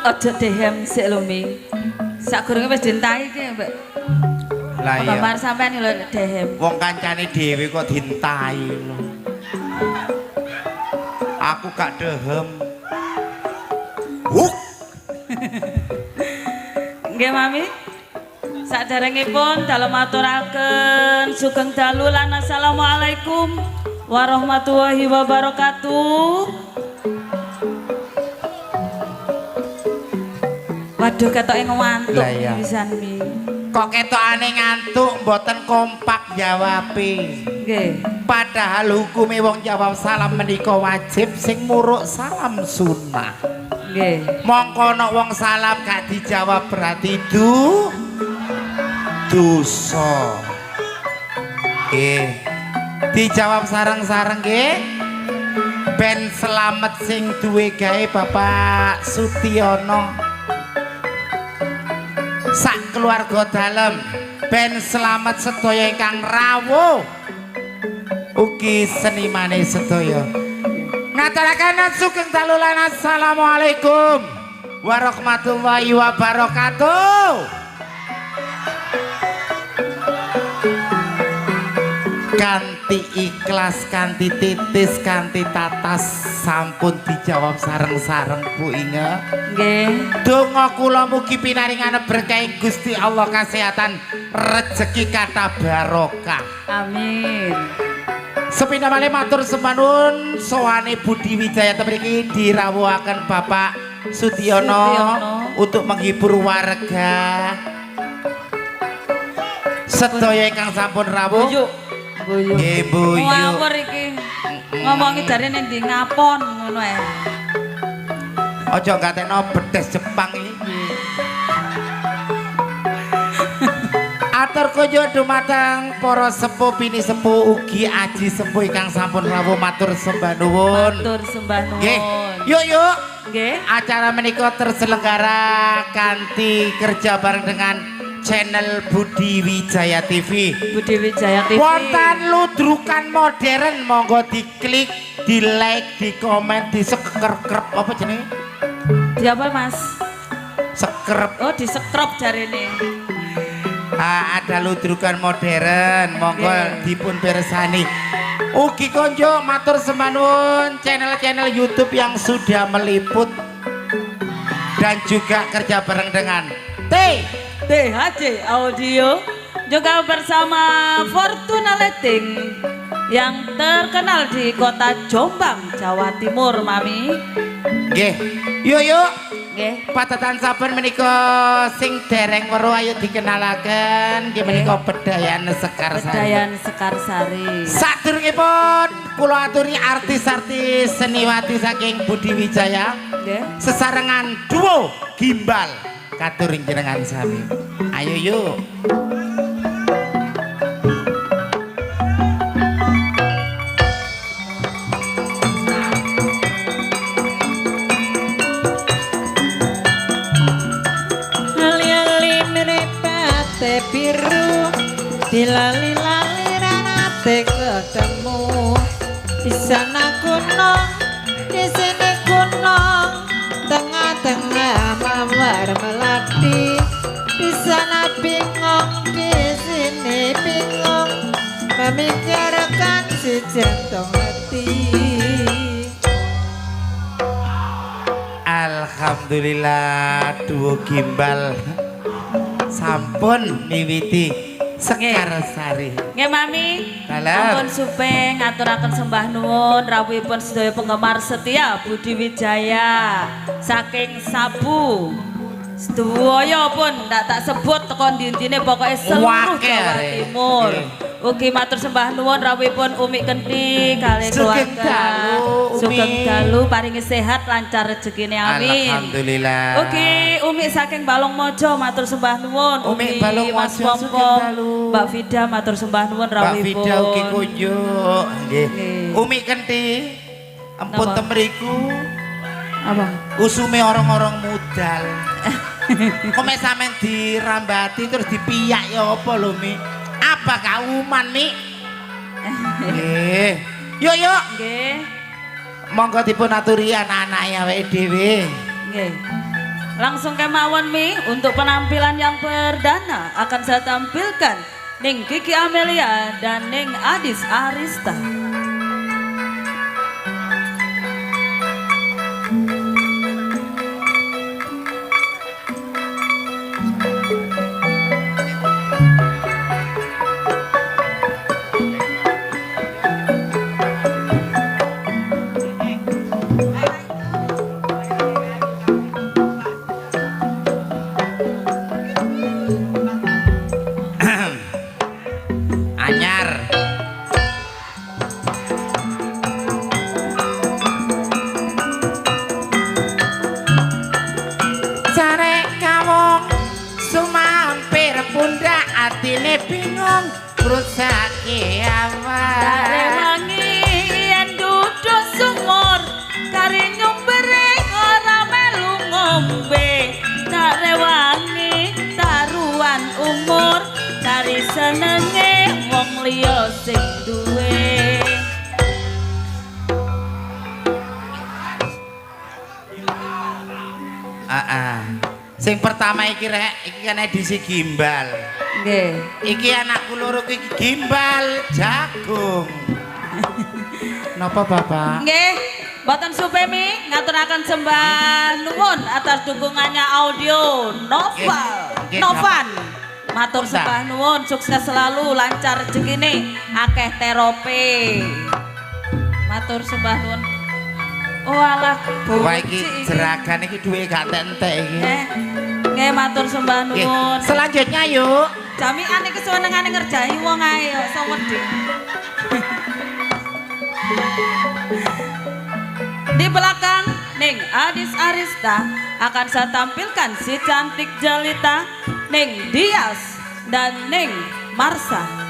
Ojo dehem sik lho Mi. Sakgurunge wis dintahi iki, Mbak. Lah iya. Kamar sampean lho dehem. Wong kancane dhewe kok dintahi lho. Aku gak dehem. Huk. Nggih, Mami. Saderengipun dalem aturaken sugeng dalu lan assalamualaikum warahmatullahi wabarakatuh. Waduh ketoke ngantuk pisan Mi. Kok ketokane ngantuk mboten kompak jawabe. Nggih. Padahal hukume wong jawab salam menika wajib sing muruk salam sunnah. Nggih. Mongko nek wong salam gak dijawab berarti dosa. Nggih. Dijawab sareng-sareng nggih. Ben selamat sing duwe gawe Bapak Sutiono. Sak keluarga dalem ben selamat sedaya ingkang rawuh ugi senimane sedaya ngaturaken sugeng dalu lan assalamualaikum warahmatullahi wabarakatuh. Kanti ikhlas, kanti titis, kanti tatas sampun dijawab sareng-sareng Bu Inge. Nggih. Donga kula mugi pinaringan berkah Gusti Allah kesehatan rezeki kata barokah. Amin. Sepindah malih matur sembah nuwun sowane Budi Wijaya mriki dirawuhaken Bapak Sutiono untuk menghibur warga. Sedaya ingkang sampun rawuh. Buyu. Nggih, Buyu. Ngawur iki. Ngomongi jarene ndi ngapon ngono ae. Aja gatekno bedes Jepang iki. Atur kunjuk dumateng para sepuh bini sepuh ugi aji sepuh ingkang sampun rawuh matur sembah nuwun. Matur sembah nuwun. Nggih. Yuk. Nggih. Acara menika terselenggara kanthi kerja bareng dengan channel Budi Wijaya TV. Budi Wijaya TV. Wonten ludrukan modern monggo diklik, di like, di komen, di sekrep apa jenenge? Di apa Mas? Sekrep. Oh di sekrop jarene. Ada ludrukan modern monggo dipun pirsani. Ugi konjo matur sembah nuwun channel-channel YouTube yang sudah meliput dan juga kerja bareng dengan THC Audio juga bersama Fortuna Lighting yang terkenal di kota Jombang, Jawa Timur, Mami. Nggih. Yuk. Nggih. Patatan saben menika sing dereng weruh ayo dikenalaken nggih menika Bedayan Sekarsari. Bedayan Sekarsari. Sadurungipun kula aturi artis-artis seniwati saking Budi Wijaya. Nggih. Sesarengan duo gimbal katuring jenengan sami. Ayo yuk. Lili mripate biru dilali-lali ranate ketemu di sana gunung di sini gunung tengah-tengah mawar melati di sana bingung di sini bingung memikirkan si jantung hati. Alhamdulillah duo gimbal sampun miwiti Sekarsari. Nggih Mami. Dalam. Ampun supeng ngaturaken sembah nuwun rawuhipun sedaya penggemar setia Budi Wijaya saking Sabu Sedaya pun ndak tak sebut tekan dintine pokoke seluruh Wake, Jawa Re. Timur. Nggih. Ugi matur sembah nuwun rawuhipun Umi Kenti kalih Sugeng keluarga. dalu, Umi. Sugeng dalu paringi sehat lancar rezekine amin. Alhamdulillah. Ugi Umi saking Balong Mojo matur sembah nuwun. Umi Ugi Balong Mas Mojo, sugeng Pompong, dalu. Mbak Vida matur sembah nuwun Mbak rawuhipun. Vida ugi kunjuk. Nggih. Nggih. Umi Kenti ampun Napa? temriku Apa? usume orang-orang modal. Kok mek sampean dirambati terus dipiyak ya apa lho, Mi? Apa kauman, Mi? Nggih. Yuk, yuk. Nggih. Monggo dipun aturi anak-anak awake dhewe. Nggih. Langsung kemawon Mi untuk penampilan yang perdana akan saya tampilkan Ning Kiki Amelia dan Ning Adis Arista. Anyar. Carek kawong sumampir pundak atine bingung rusake awak. Rewangi yen duduk sumur kari nyumbere ora melu ngombe. Tak rewangi taruhan umur kari senenge wong liya sing duwe. Sing pertama iki rek, iki kan edisi gimbal. Nggih. Iki anakku loro iki gimbal jagung. Napa Bapak? Nggih, mboten supemi ngaturaken sembah nuwun atas dukungannya audio Noval. Nggih, Novan. Matur Nggih. sembah nuwun, sukses selalu, lancar rezekine, akeh terope. Matur sembah nuwun. Oh alah, Wah iki jeragan iki duwe gak entek iki. Nggih, matur sembah Nggih. nuwun. Selanjutnya yuk. Jamikan iki kesenengane ngerjai wong ae yo, iso wedi. Di belakang Ning Adis Arista akan saya tampilkan si cantik jelita Ning Dias dan Ning Marsa.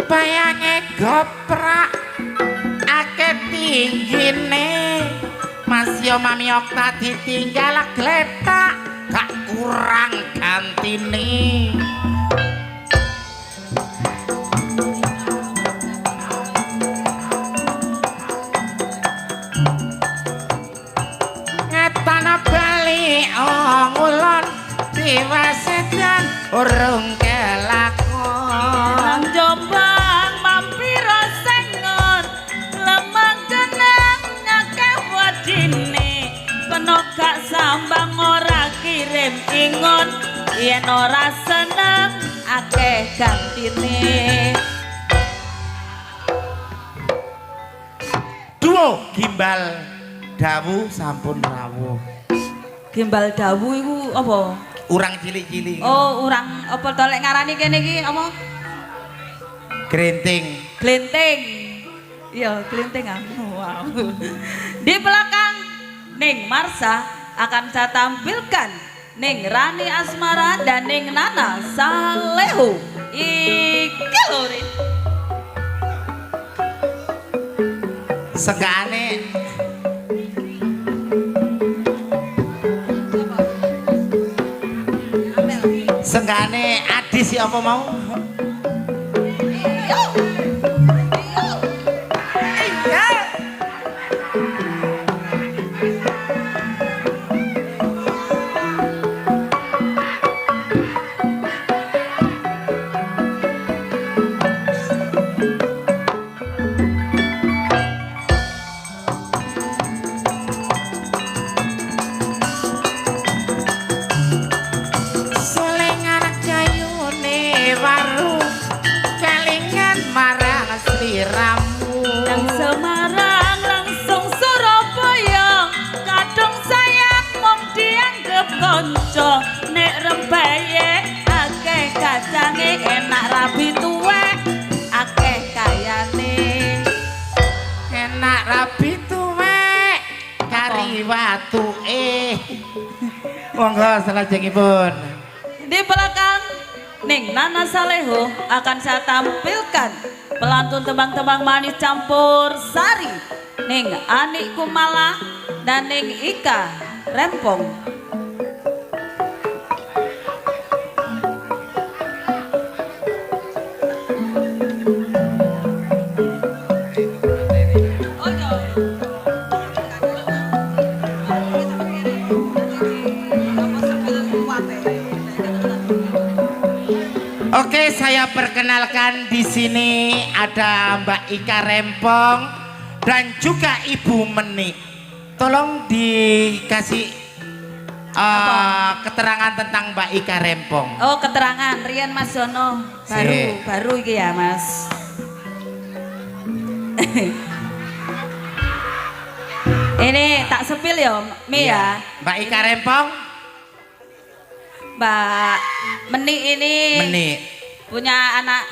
Bayange goprak akeh tinggine. Mas yo Mami Okta ditinggal gletak gak kurang gantine. Ngetana bali ngulon diwasedan urung kelakon. Nang Jombang mampira sengon lemah genang nyakeh wadine penogak sambang ora kirim ingon yen ora seneng akeh gantine. Duo gimbal dawu sampun rawuh. Gimbal dawu iku apa? Urang cilik-cilik. Oh, urang apa to lek ngarani kene iki apa? Grenting. Glenting. Iya, glenting ah. Wow. Di belakang Ning Marsa akan saya tampilkan Ning Rani Asmara dan Ning Nana Salehu. Iki lho Rin. Segane Senggane Adis ya apa mau? Iya. sliramu. Yang Semarang langsung Surabaya, kadung sayang mong dianggep konco. Nek Rembeye akeh kacange, enak rabi tuwe akeh kayane. Enak rabi tuwek kari watuke. Monggo salajengipun. Di belakang Ning Nana Saleho akan saya tampilkan pelantun tembang-tembang manis campur sari Ning Ani Kumala dan Ning Ika Rempong. Oke, saya perkenalkan di sini ada Mbak Ika Rempong dan juga Ibu Meni. Tolong dikasih keterangan tentang Mbak Ika Rempong. Oh, keterangan Rian Mas Jono. Baru iki ya, Mas. Ini tak sepil ya, Mi ya. Mbak Ika Rempong, Mbak Meni ini Meni. punya anak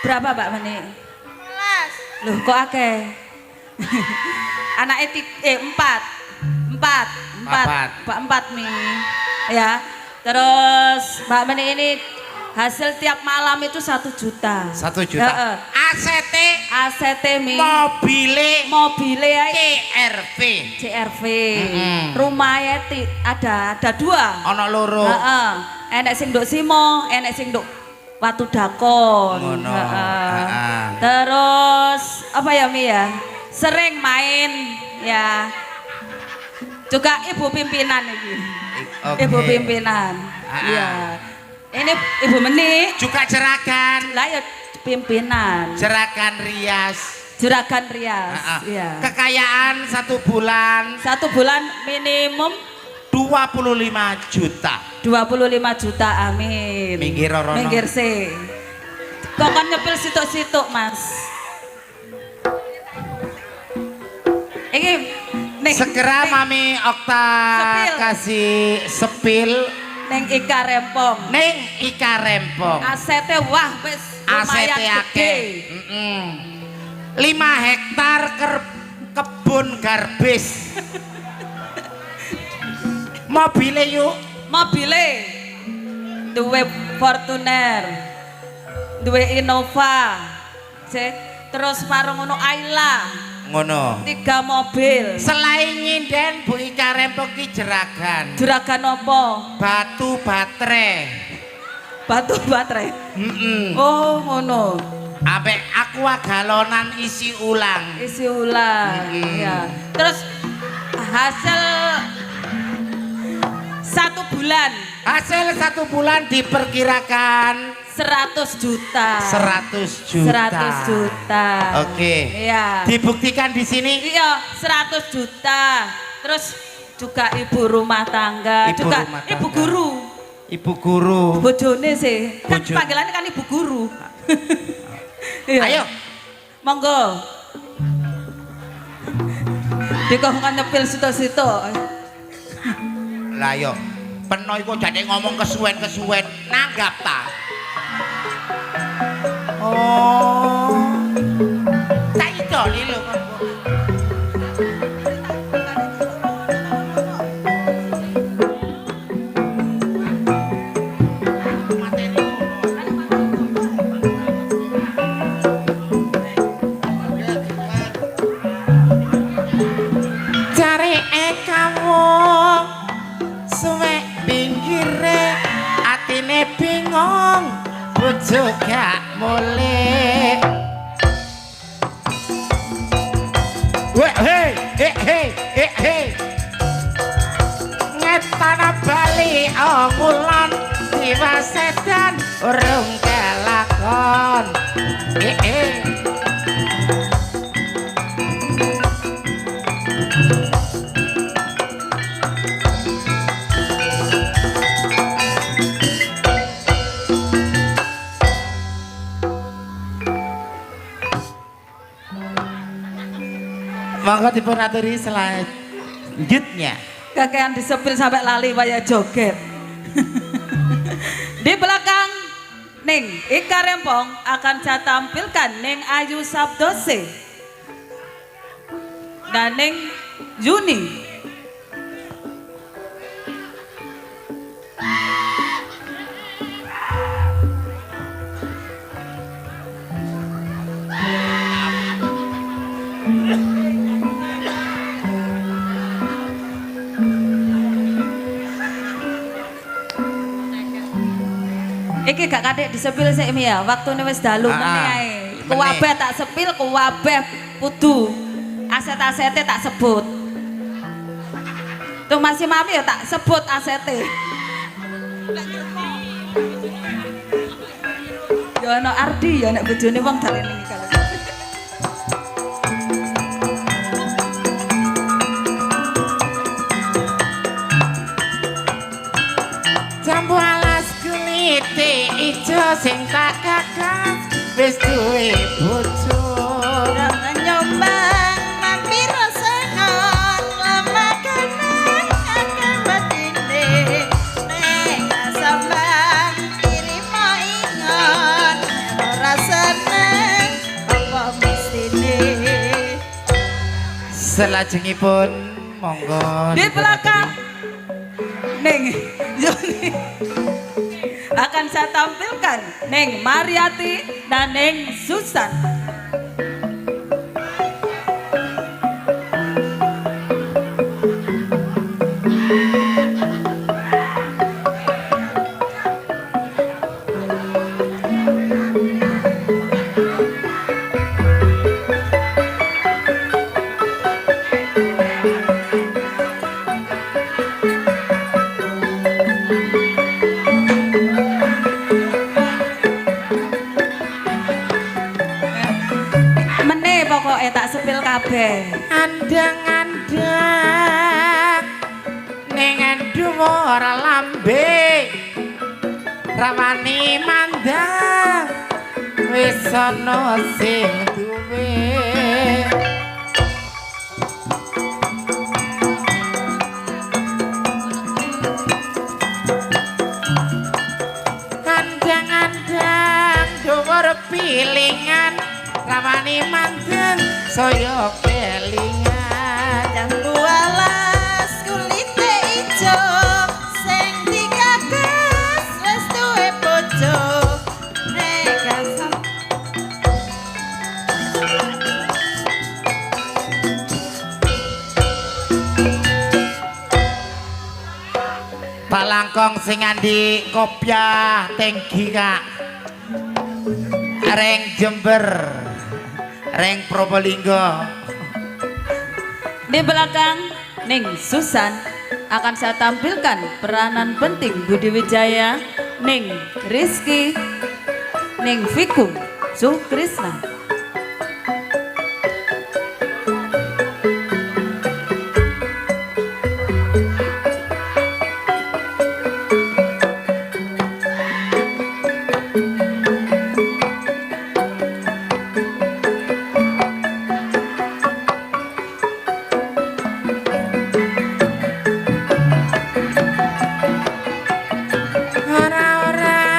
berapa Mbak Meni? 11. Loh kok akeh? Anaknya empat Mi. Ya. Terus Mbak Meni ini hasil tiap malam itu 1 juta. 1 juta. ACT Mi. Mobile ya. CRV. Rumahnya ada 2. Ono loro. Enek sing nduk Simo, enek sing nduk Watu Dakon. Ngono. Terus apa ya Mi ya? Sering main ya. Juga ibu pimpinan ini. Oke. Ibu pimpinan. Iya. Ini Ibu Meni. Juga jeragan. Lah ya pimpinan. Juragan Rias. Iya. Kekayaan 1 bulan 1 bulan minimum 25 juta. 25 juta, amin. Minggir Rono. Minggir sih. Kok kan nyepil situk-situk, Mas. Ini nih. Segera Mami Okta Sepil. kasih sepil Neng Ika Rempong. Neng Ika Rempong. Asetnya wah wis lumayan ACT gede. 5 hektar kebun garbis. Mobile yuk. Mobile duwe Fortuner, duwe Innova, terus marung ngono Ayla, Ngono. 3 mobil. Selain nyinden Bu Ika Rempong ki jeragan. Juragan opo? Batu baterai. Batu baterai. Oh ngono. Ambek aqua galonan isi ulang. Isi ulang. Ya. Terus hasil 1 bulan. Hasil 1 bulan diperkirakan 100 juta. 100 juta. 100 juta. Oke. Iya. Dibuktikan di sini. Iya, 100 juta. Terus juga ibu rumah tangga, Ibu juga rumah ibu tangga. guru. Ibu guru. Bojone sih. Kan Bojo. panggilannya kan ibu guru. Iya. Ayo. Monggo. Dikongkon nyepil situ-situ. Lah yo. Peno iku jane ngomong kesuwen-kesuwen nanggap ta. Oh. Tak idoli lho. Cari kamu suwe pinggire atine bingung bojo gak mulih. Hei ngetana bali ngulan diwasedan urung kelakon. Monggo dipun aturi selanjutnya. Kakean disepil sampai lali waya joget. Di belakang Ning Ika Rempong akan saya tampilkan Ning Ayu Sabdose dan Ning Yuni. Iki gak kadek disepil sik mi ya, waktune wis dalu meneh ae. Kuwabeh tak sepil, kuwabeh kudu aset-asete tak sebut. Tuh masih mami ya tak sebut asete. Ya ana Ardi ya nek bojone wong dalene iki kalau. Jambu alas kulite ijo sing tak gagas wis duwe bojo. Nyombang mampir sengon lama kenang akan batine nek sambang kirimo ingon ora seneng apa mestine. Selajengipun monggo Di belakang Ning Yuni akan saya tampilkan Ning Mariati dan Ning Susan. Meneh pokoknya tak sepil kabeh. andang-andang ning dhuwur lambe rawani mandang wis ana sing duwe. Andang-andang dhuwur pilingan rawani mandang saya kelingan. Jambu alas kulite ijo sing digagas wis duwe bojo nek asam Palangkong sing andi kopiah tenggi kak reng Jember reng Probolinggo. Di belakang Ning Susan akan saya tampilkan peranan penting Budi Wijaya, Ning Rizky, Ning Vikum, Sukrisna. Ora-ora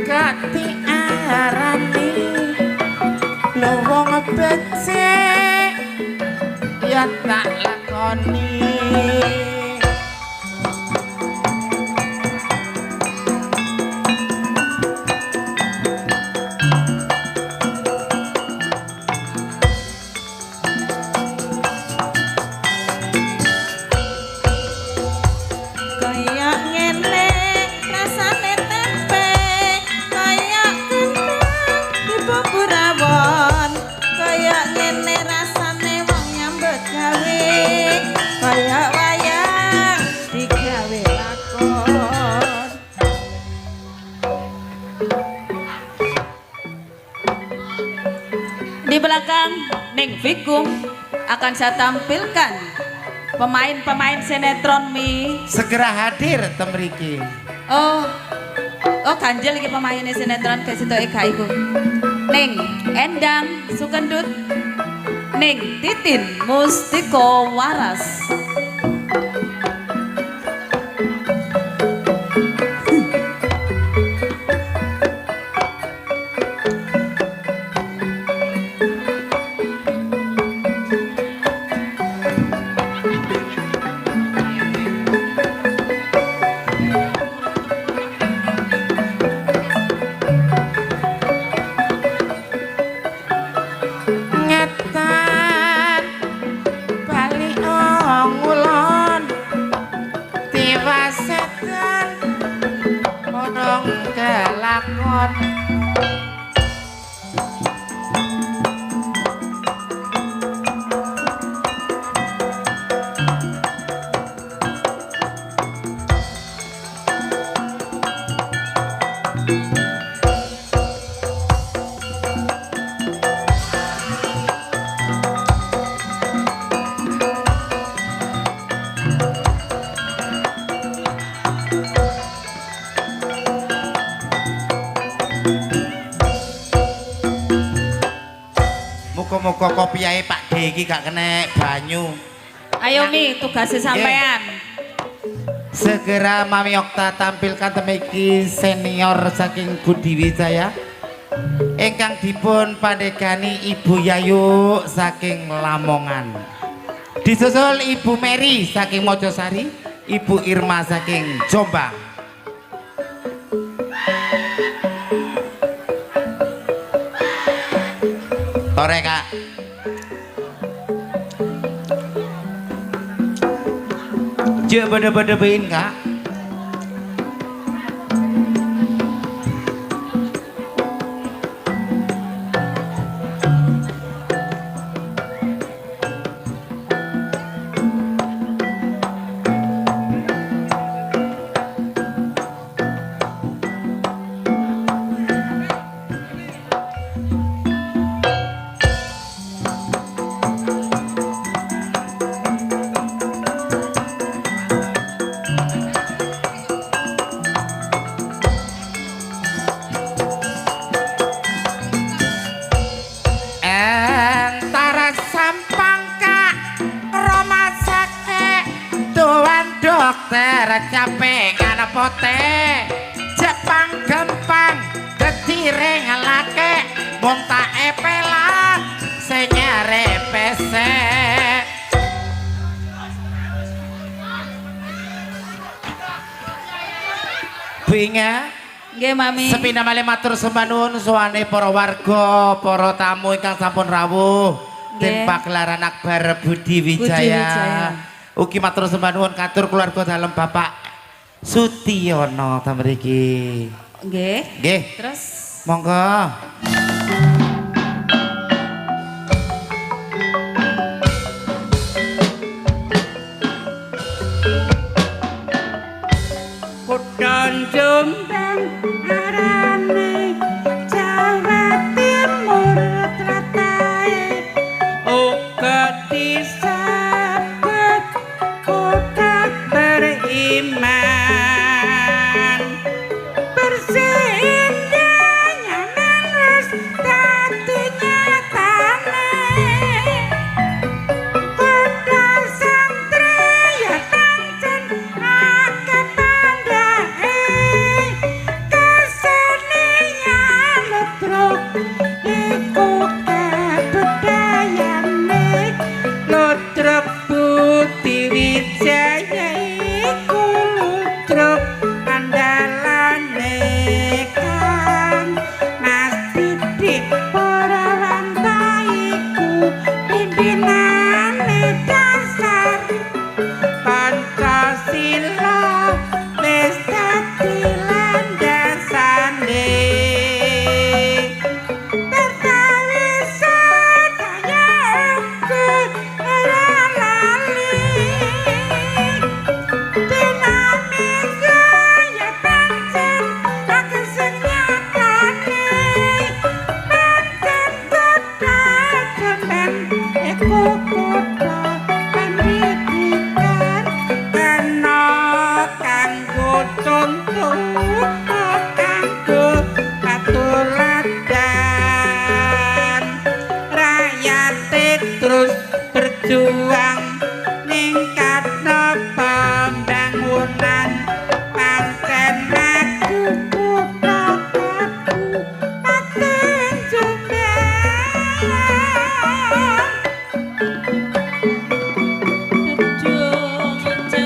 kati arani lho wong becik ya tak lakoni. kaya ngene rasane tempe kaya kentang di bumbu rawon kaya ngene rasane wong nyambut gawe kaya wayang digawe lakon. Di belakang Ning Vikum akan saya tampilkan pemain-pemain sinetron mi. Segera hadir temriki. Oh, ganjel iki pemainnya sinetron ke situ Eka iku. Ning Endang Sukendut, ning Titin Mustika Waras. Ngetan bali ngulon diwasetan podong kelakon muga-muga kopiahe Pak D iki gak kena banyu. Ayo Mi, tugasnya sampean. Segera Mami Okta tampilkan temiki senior saking Budi Wijaya ingkang dipun pandegani Ibu Yayu saking Lamongan. Disusul Ibu Mary saking Mojosari, Ibu Irma saking Jombang. Tore Kak. Jek bede-bedein Kak. Dokter capek kana pote Jepang gempang dadi rengelake monta epelan senyare pese Binga Nggih Mami. sepina malih matur sembah nuwun suwane para warga, para tamu ingkang sampun rawuh den pagelaran akbar Budi Wijaya. Ugi matur sembah nuwun katur keluarga dalem Bapak Sutiono ta mriki. Nggih. Nggih. Terus Monggo. Kudon Jombang arane Jawa Timur tratae uga disebut kota beriman bersih indah nyaman wis dadi nyatane kota santri ya tancen akeh pandhae kesenian lutruk iku kabudayane lutruk Budi Wijaya iku lutruk andalane kan Mas Didik para wanita iku pimpinane dasar Pancasila wis dadi landasane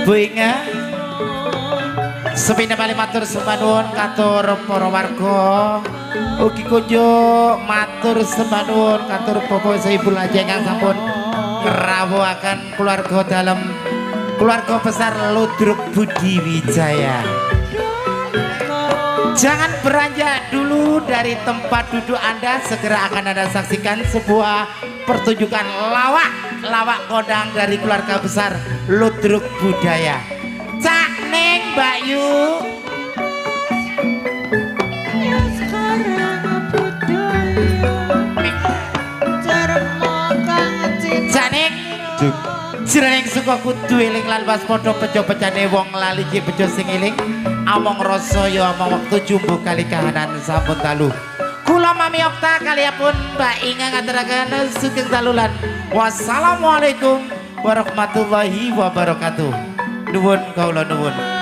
Bu Inge sepina bali matur sembah nuwun katur para warga ugi kunjuk matur sembah nuwun katur Bapak Ibu Lajeng kang sampun ngrawuhaken keluarga dalam keluarga besar Ludruk Budi Wijaya. Jangan beranjak dulu dari tempat duduk Anda, segera akan Anda saksikan sebuah pertunjukan lawak kondang dari keluarga besar Ludruk Budaya. Cak Neng Mbak Yu. Ya sekarang budaya Cermo kang cinta Cak Neng Jroning suka kudu eling lan waspada pejo-pejane wong lali ki bejo sing eling among rasa ya among wektu jumbo kali kahanan sampun dalu. Kula Mami Okta kalihapun Mbak Inga ngaturaken sugeng dalulan. Wassalamualaikum warahmatullahi wabarakatuh. Nuwun kawula nuwun.